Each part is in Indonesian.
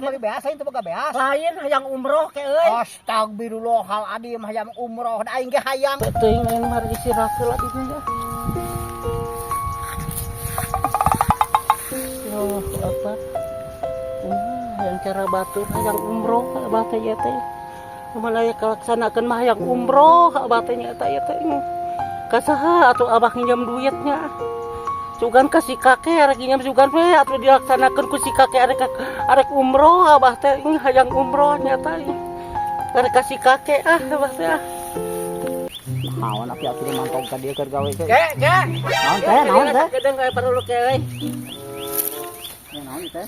keur biasa itu boga beas. Lain hayang umroh ke euy. Astagfirullahaladzim hayang umroh da aing ge hayang. Teuing aing mah istirahat heula di dinya. Allahu Akbar. Yang cara batur hayang umroh abah teh ya teh. Malaya kalaksanakeun mah hayang umroh abah teh nya eta ya teh. Kasaha atuh abah nginjem duitnya. Sugan kasih kakek arek nginjem sugan we atuh dilaksanakeun ku si kakek arek umroh abah teh hayang umroh nya teh. Arek kasih kakek abah teh. Naon api-api mantong ka dieu keur gawe teh. Ke. Naon teh? Kadang kayak perlu ke euy. Naon teh?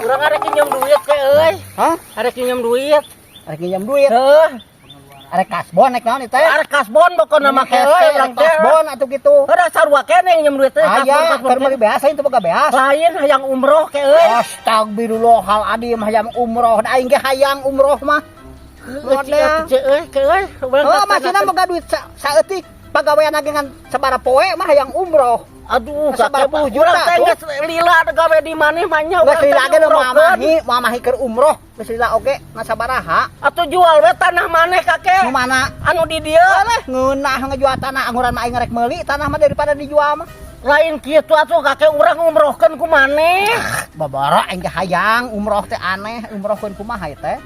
Urang arek nginjem duit ke euy. Hah? Arek nginjem duit. Arek nginjem duit. Heuh. Arek kasbon nek naon teh? Arek kasbon pokona make euy urang teh. Kasbon atuh kitu. Ada sarua kene nginjem duit teh. Aya keur biasa itu boga beas. Lain hayang umroh ke euy. Astagfirullahaladzim hayang umroh da aing ge hayang umroh mah. Model euy ke euy. Oh, masina boga duit saeutik. Pagawean lagi ngan sabara poe mah hayang umroh. Aduh, sabaraha kakek juta urang teh tuh. geus lila gawe di maneh mah nya. Geus lila ge mamahi keur umroh. Geus lila oge ngasabaraha. Atuh jual we tanah maneh kakek. Nu mana? Anu di dieu. Ngeunah ngajual tanah angguran mah aing rek meuli tanah mah daripada dijual mah. Lain kitu atuh kakek urang umrohkeun ku maneh. Babara aing ge hayang umroh teh aneh, umrohkeun kumaha teh?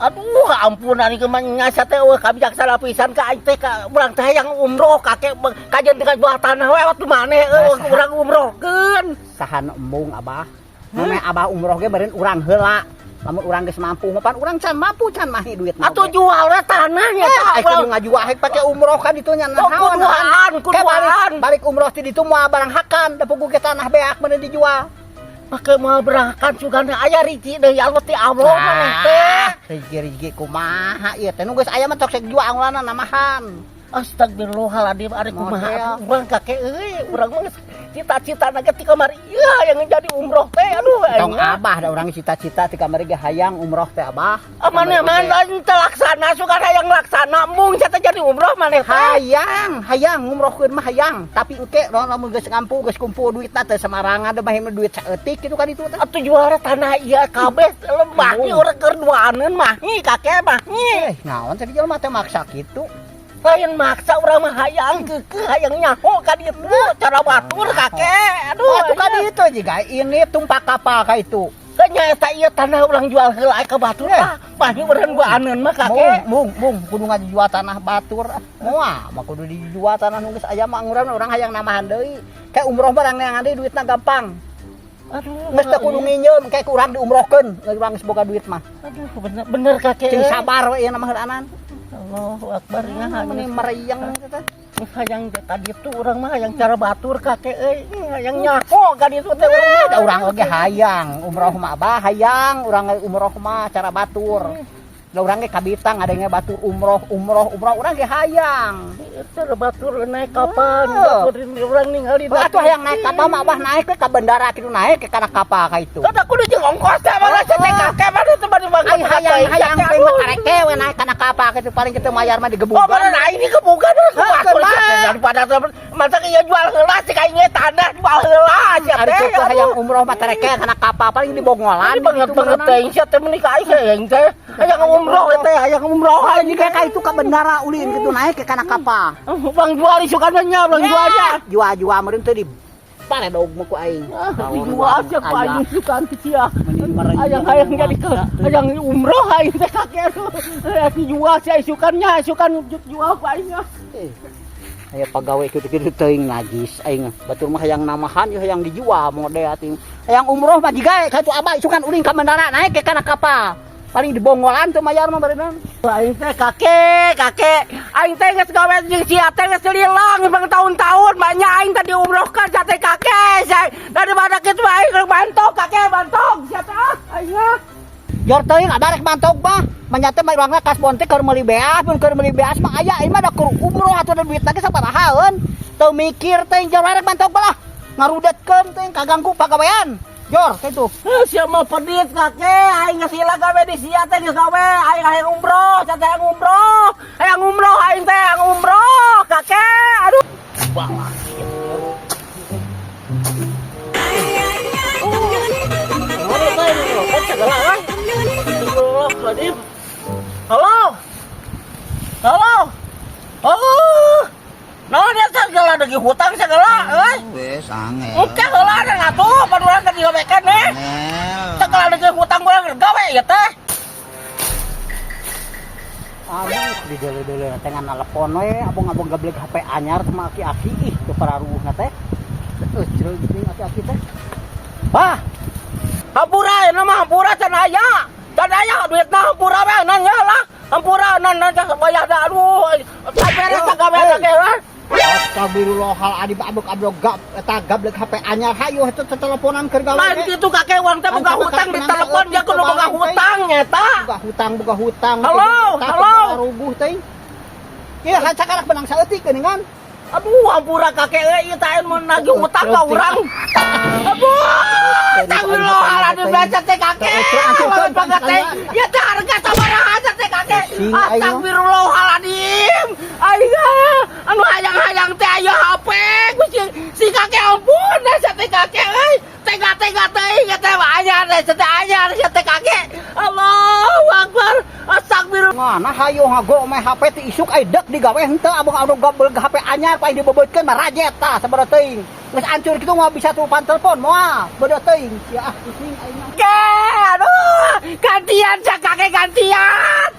Aduh, ampun ari ke nyasa teh eueuh kabijaksana pisan ka aing teh ka urang teh hayang umroh kakek kajen teh jual tanah we waktu maneh urang umrohkeun. Sahan embung abah. Mame abah umroh ge beureun urang heula. Lamun urang geus mampu mah pan urang can mampu can mahi duit mah. Atuh jual we tanahnya tah. Kudu ngajual hek pake umroh kan ditu nya naon. Kuduan. Balik umroh ti ditu moal barang hakan da puguh ge tanah beak meureun dijual. Pakai moal berangkat sugana aya riji deui Allah ti Allah maneh teh. Riji kumaha ieu teh nu geus aya mah tok sek jual angulana namahan. Astagfirullahaladzim ari kumaha urang kakek euy urang mah cita-citana ge ti kamari ieu yang jadi umroh teh aduh tong abah da urang cita-cita ti kamari ge hayang umroh teh abah. Maneh mah teu laksana sugan hayang laksana mung cenah jadi umroh maneh teh. Hayang umrohkeun mah hayang tapi engke lamun geus ngampu geus kumpul duitna teh samarangan da mah duit saeutik kitu kan itu teh. Atuh jual tanah ieu kabeh lembah ieu urang keur duaaneun mah nyi kakek mah nyi. Naon teh jelema teh maksa kitu. Lain maksa urang mah hayang keukeuh hayang nyaho ka dieu cara batur kakek. Aduh atuh ka ditu jiga ini tumpak kapal ka itu. Nya eta ieu tanah urang jual heula ka batur mah. Mah ieu urang duaaneun mah kakek. Mung kudu ngajual tanah batur. Moal mah kudu dijual tanah nu geus aya mah angguran urang hayang namahan deui. Kayak umroh barang yang deui duitna gampang. Aduh, geus teu kudu nginjem kayak urang diumrohkeun, urang geus boga duit mah. Aduh, bener kakek. Cing sabar we ieu mah heulanan. Allahu Akbar nya meni mereyeng teh. Hayang ka ditu urang mah hayang cara batur kakek euy. Hayang nyaho ka ditu teh urang mah. Da urang oge hayang umroh mah abah hayang urang umroh mah cara batur. Da urang ge kabitang ngadenge batur umroh urang ge hayang. Cara batur naik kapan? Baturin urang ningali. Atuh hayang naik kapal mah abah naik ke bandara kitu naik ke kana kapal ka itu. Kada kudu jeung ongkos teh malah teh kakek mah teh bari bangun hayang teh mah kareke we naik kana kapal kitu paling kitu mayar mah digebugan. Oh mana ini gebugan daripada masa ieu jual heula cik aing ge tanah jual heula sia teh. Ari kitu hayang umroh mah tereke kana kapal paling dibongolan. Banget teh sia teh menikah aing teh. Hayang umroh teh hayang umroh aing ge ka itu ka bandara ulin kitu naik ke kana kapal. Bang jual isukan nya bang jualnya. Jual meureun teh di paredog mah ku aing. Dijual sia ku aing isukan kieu. Hayang jadi hayang umroh aing teh kakek. Dijual sia isukannya isukan jual ku aing. Aya pagawe kitu-kitu teuing najis aing. Batur mah hayang namahan hayang dijual model ting. Hayang umroh mah jiga ka itu abah isukan uling ka bandara naik ke kana kapal. Paling dibongolan teu mayar mah barenan. Aing teh kakek aing teh geus gawe jeung sia teh geus lilang bang tahun-tahun banyak aing teh diumrohkeun sia teh kakek. Daripada kitu aing keur bantok kakek bantok sia teh aing. Jor teuing ada rek bantok mah. Manya teh mah urangna kasbon teh keur meuli beas, mun keur meuli beas mah aya ieu mah da keur umroh atuh da duit teh sabaraha heun. Teu mikir teh jor rek bantok balah. Ngarudetkeun teh kaganggu pagawean. Jor kitu. Sia mah pedit kakek, aing geus hilang gawe di sia teh geus gawe, aing hayang umroh, cat hayang umroh. Hayang umroh aing teh hayang umroh, kakek. Aduh. Bawa. Oh, segala euy. Astagfirullahaladzim. Halo. Halo. Oh. Naon ya segala degi hutang segala euy. Wes angel. Engke heula ada ngatuh paduran ka digawekeun nih. Angel. Segala degi hutang urang gawe ya teh. Abang di dele-dele tengan telepon we abang-abang gablek HP anyar sama aki-aki ih teu pararuhna teh. Jeung geuning aki-aki teh. Bah, Hampura ya mah hampura can aya. Can aya duitna hampura we nanya lah. Hampura nan bayar da aduh. Sabere gawe ge lah. astagfirullahaladzim abog-abog eta gablek HP anyar hayu eta teleponan keur gawe. Lain kitu kakek urang teh boga hutang di telepon dia kudu boga hutang eta. Boga hutang. Halo, halo. Rubuh teh. Ieu hacakalak benang saeutik geuningan. Aduh, hampura kakek euy ieu teh mun nagih hutang ka urang. Aduh, astagfirullahaladzim baca teh kakek. Lawan baga teh. Ya teh harga sabaraha aja teh kakek. Astagfirullahaladzim. Aing anu hayang-hayang teh aya HP. Si kakek ampun dah teh kakek euy. Tega-tega teh teh anyar teh anyar teh kakek. Allahu Akbar. Astagfirullah. Ngana hayu ngago mah HP ti isuk ai dek digawe henteu abang-abang gablek HP anyar paling dibebeutkeun mah rajet tah sabaraha teuing. Geus ancur kitu mah bisa telepon telepon moal beuda teuing. Ya pusing aing mah. Aduh, gantian cak kakek gantian.